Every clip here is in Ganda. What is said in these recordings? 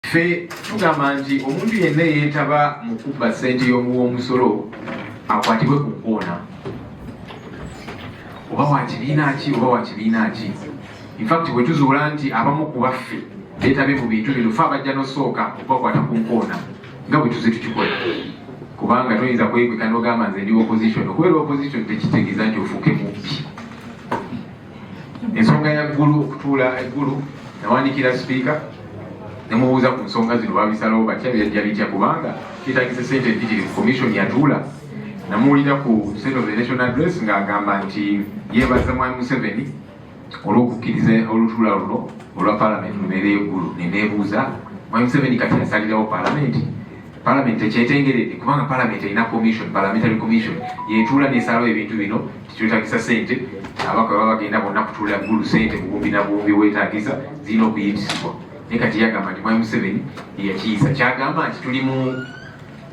Ffe tugamba nti omuntu yenna yeetaba mu kubba ssente y'omusolo akwatibwe ku nkoona oba wa kibiina ki oba wa kibiina ki. Infact bwe tuzuula nti abamu ku baffe beetabe mu bintu bino ffe abajja n'osooka okubakwata ku nkoona nga bwe tuze tukikola, kubanga toyinza kwekweka n'ogamba nze ndi opposition. Okubeera opposition tekitegeeza nti ofuuke mubbi. Ensonga ya ggulu, okutuula eggulu, nawandikira sipiika nemubuuza ku nsonga zino babisalawo batya byajja bitya, kubanga kitagise ssente empitirivu commission yatuula. Namuwulira ku State of the Nation Address ng'agamba nti yeebaza Mwami Museveni olw'okukkiriza olutuula luno olwa Parliament lubeera eggulu. Neneebuuza, Mwami Museveni kati asalirawo Parliament ekyetengeredde, kubanga Parliament erina commission, parliamentary commission yetuula nesalawo ebintu bino tikyetagisa ssente. Abaka baba bagenda bonna kutuula ggulu, ssente bugumbi na bugumbi bwetagisa zirina okuyitisibwa. Naye kati yagamba nti Mwami Museveni yeyakiyisa. Kyagamba nti tuli mu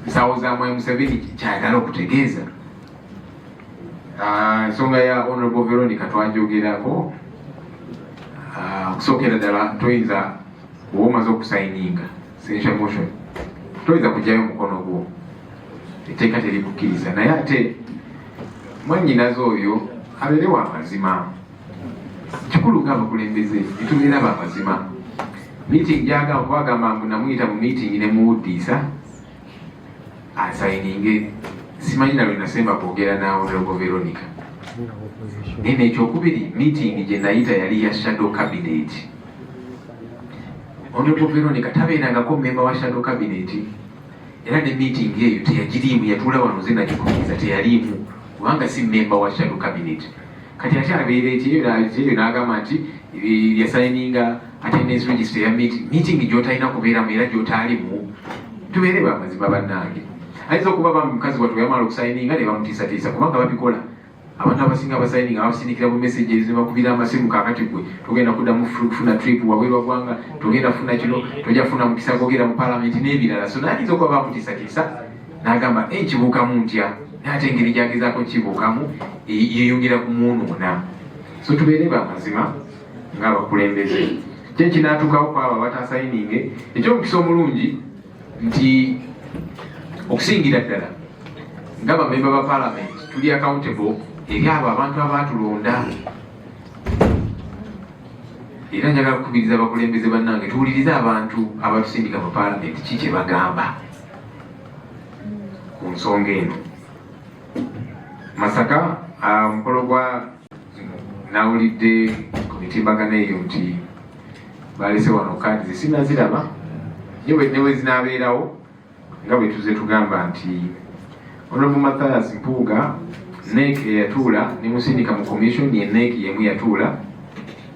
nsaawo za Mwami Museveni kyayagala okutegeeza. Ensonga ya Honorable Veronica twajogerako. Okusookera ddala toyinza bw'omaze okusayininga essential motion toyinza kujjayo mukono gwo, etteeka terikukkiriza. Naye ate mwannyinaze oyo abeere wa mazima. Kikulu ng'abakulembeze nitubeera ba mazima. Meeting kwagamba mbu namuyita mu meeting ne muwuddiisa asayininge. Simanyi na lwe nasemba kwogera na Honorable Veronica. Naye n'ekyokubiri, meeting gye nayita yali ya shadow cabinet. Honorable Veronica tabeerangako memba wa shadow cabinet, era ne meeting eyo teyagiriimu, yatuula wano nze nagikubiriza teyaliimu, kubanga si memba wa shadow cabinet. Kati ate abeera ekyeyo n'agamba nti yasayininga attendance register ya meeting gy'otalina kubeeramu era gy'otaalimu. Tubeere ba mazima bannange. Ayinza okuba bambi mukazi watwe yamala okusayininga ne bamutiisatiisa, kubanga babikola. Abantu abasinga abasayininga babasindikira bu messages ne bakubira amasimu kaakati gwe togenda kuddamu kufuna trip wabweru wa ggwanga, togenda funa kino, tojja kufuna mukisa gwogera mu Parliament n'ebirala. So n'ayinza okuba bamutiisatiisa n'agamba nkibuukamu ntya, naye ate engeri gyagezaako nkibuukamu yeeyongera kumwonoona. So tubeere ba mazima ng'abakulembeze. Kye kinaatuukawo ku abo abataasayininge. Ekyomukisa omulungi nti okusingira ddala ng'abamemba ba Parliament tuli accountable eri abo abantu abaatulonda. Era njagala kukubiriza abakulembeze bannange tuwulirize abantu abatusindika mu Parliament ki kye bagamba ku nsonga eno. Masaka mukolo gwa nawulidde ku mitimbagano eyo nti balese wano kaadi zisinaziraba ne bwe zinaabeerawo nga bwe tuze tugamba nti Honorable Mathias Mpuuga NEC eyatuula nemusindika mu commission, ye NEC yemu yatuula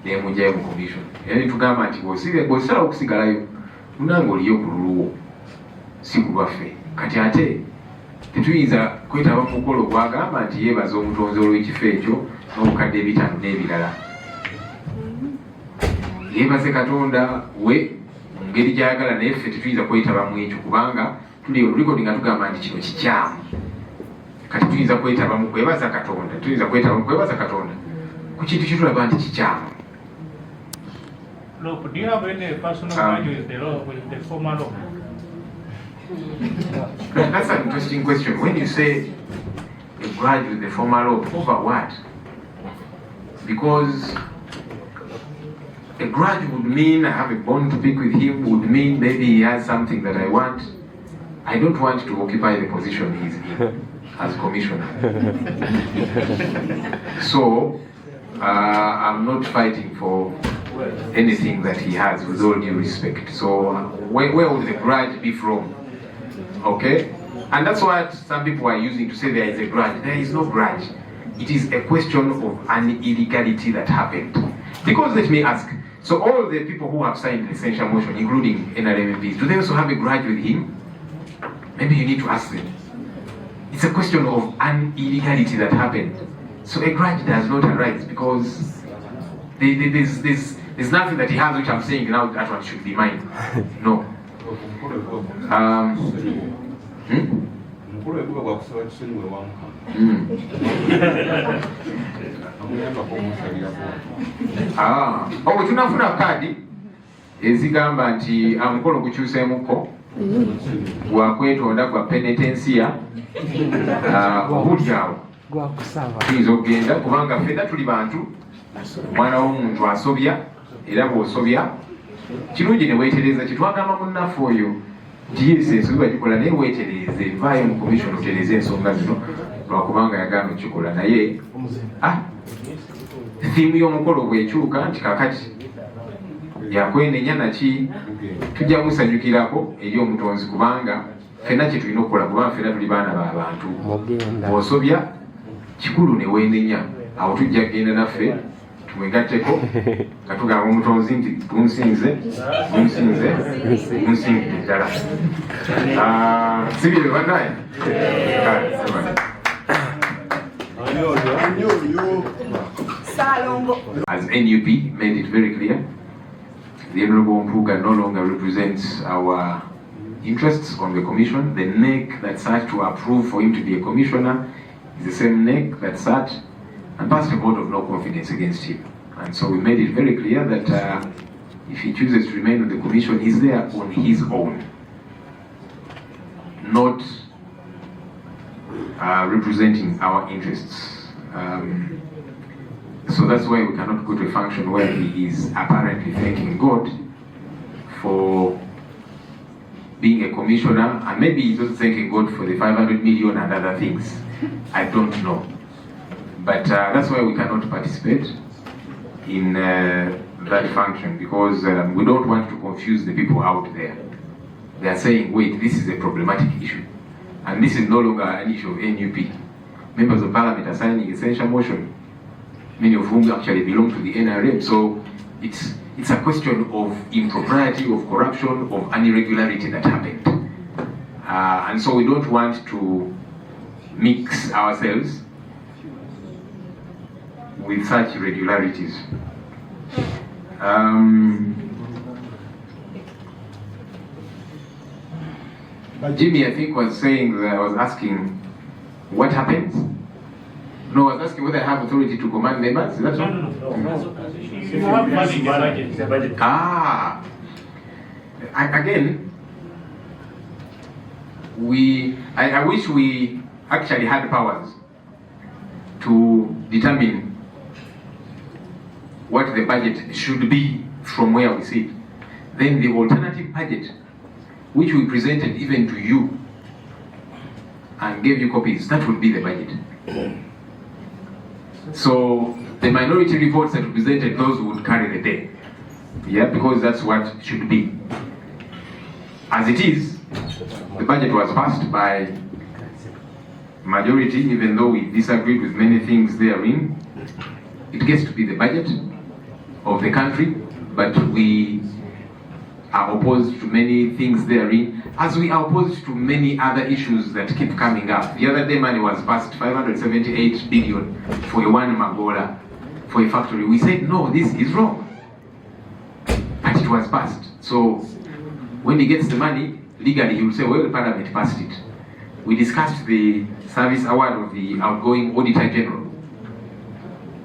nemugjayo mu commission. Era tugamba nti bw'osalawo okusigalayo munange oliyo ku lulwo si ku lwaffe. Kati ate tetuyinza kwetaba mu mukolo gwagamba nti yeebaza omutonzi olw'ekifo ekyo n'obukadde ebitaano n'ebirala. Yeebaze Katonda we mu ngeri gy'ayagala, naye ffe tetuyinza kwetaba mu ekyo kubanga tuli recording nga tugamba nti kino kikyamu. Kati tuyinza kwetaba mu kwebaza Katonda, tuyinza kwetaba mu kwebaza Katonda ku kintu kitulaba nti kikyamu. Look, do you have any personal grudge with the law, with the former law? That's an interesting question. When you say a grudge with the former law, over what? Because a grudge would mean I have a bone to pick with him, would mean maybe he has something that I want. I don't want to occupy the position he's in as commissioner. So I'm not fighting for anything that he has, with all due respect. So where would the grudge be from? Okay? And that's what some people are using to say there is a grudge. There is no grudge. It is a question of an illegality that happened. Because let me ask, so all the people who have signed the essential motion, including NRM MPs, do they also have a grudge with him? Maybe you need to ask them. It's a question of an illegality that happened. So a grudge does not arise because there's nothing that he has which I'm saying now that one should be mine. No. Oh, tunafuna kadi ezigamba nti omukolo gukyuseemuko gwakwetonda gwa penitensia obulyawo tuyinza okugenda kubanga ffenna tuli bantu. Omwana w'omuntu asobya, era bw'osobya kirungi ne weetereza kitwagamba munnaffe oyo nti yesu ensobi bagikola naye weetereze, vaayo mu komishoni otereze ensonga zino lwakubanga yagamba okikola. Naye thiimu y'omukolo bw'ekyuka nti kakati yakwenenya naki tujja musanyukirako eri omutonzi kubanga ffenna kye tulina okukola kubanga ffenna tuli baana b'abantu. Bw'osobya kikulu ne weenenya, awo tujja kgenda naffe tumwegatteko nga tugamba omutonzi nti tunsinze munsingire ddala. Sibire bannaye. As NUP made it very clear, the Honorable Mpuga no longer represents our interests on the commission. The neck that sat to approve for him to be a commissioner is the same neck that sat and passed a vote of no confidence against him. And so we made it very clear that if he chooses to remain on the commission, he's there on his own, not representing our interests. So that's why we cannot go to a function where he is apparently thanking God for being a commissioner, and maybe he's also thanking God for the 500 million and other things. I don't know. But that's why we cannot participate in that function, because we don't want to confuse the people out there. They are saying, wait, this is a problematic issue. And this is no longer an issue of NUP. Members of Parliament are signing essential motion, many of whom actually belong to the NRM. So it's a question of impropriety, of corruption, of an irregularity that happened. And so we don't want to mix ourselves with such irregularities. Jimmy, I think, was saying that I was asking what happens. No, I was asking whether I have authority to command members. Is that so? No. You have money in the budget. Again, I wish we actually had powers to determine what the budget should be from where we sit. Then the alternative budget, which we presented even to you and gave you copies, that would be the budget. So the minority reports that we presented, those would carry the day. Yeah, because that's what should be. As it is, the budget was passed by majority, even though we disagreed with many things therein. It gets to be the budget of the country, but we are opposed to many things therein, as we are opposed to many other issues that keep coming up. The other day money was passed, 578 billion for a one Magola, for a factory. We said, no, this is wrong. But it was passed. So when he gets the money, legally he will say, well, the Parliament passed it. We discussed the service award of the outgoing Auditor General.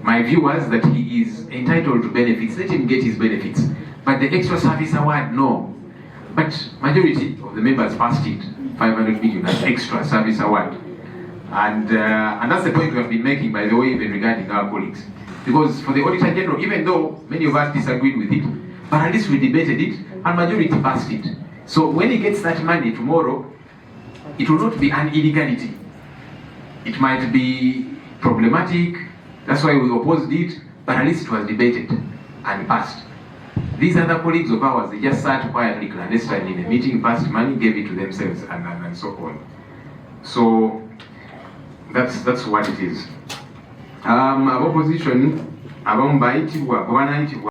My view was that he is entitled to benefits. Let him get his benefits. But the extra service award, no. But majority of the members passed it, 500 million as extra service award. And that's the point we have been making, by the way, even regarding our colleagues. Because for the Auditor General, even though many of us disagreed with it, but at least we debated it, and majority passed it. So when he gets that money tomorrow, it will not be an illegality. It might be problematic. That's why we opposed it, but at least it was debated and passed. These other colleagues of ours, they just sat quietly, clandestinely in a meeting, passed money, gave it to themselves, and so on. So that's what it is. Opposition,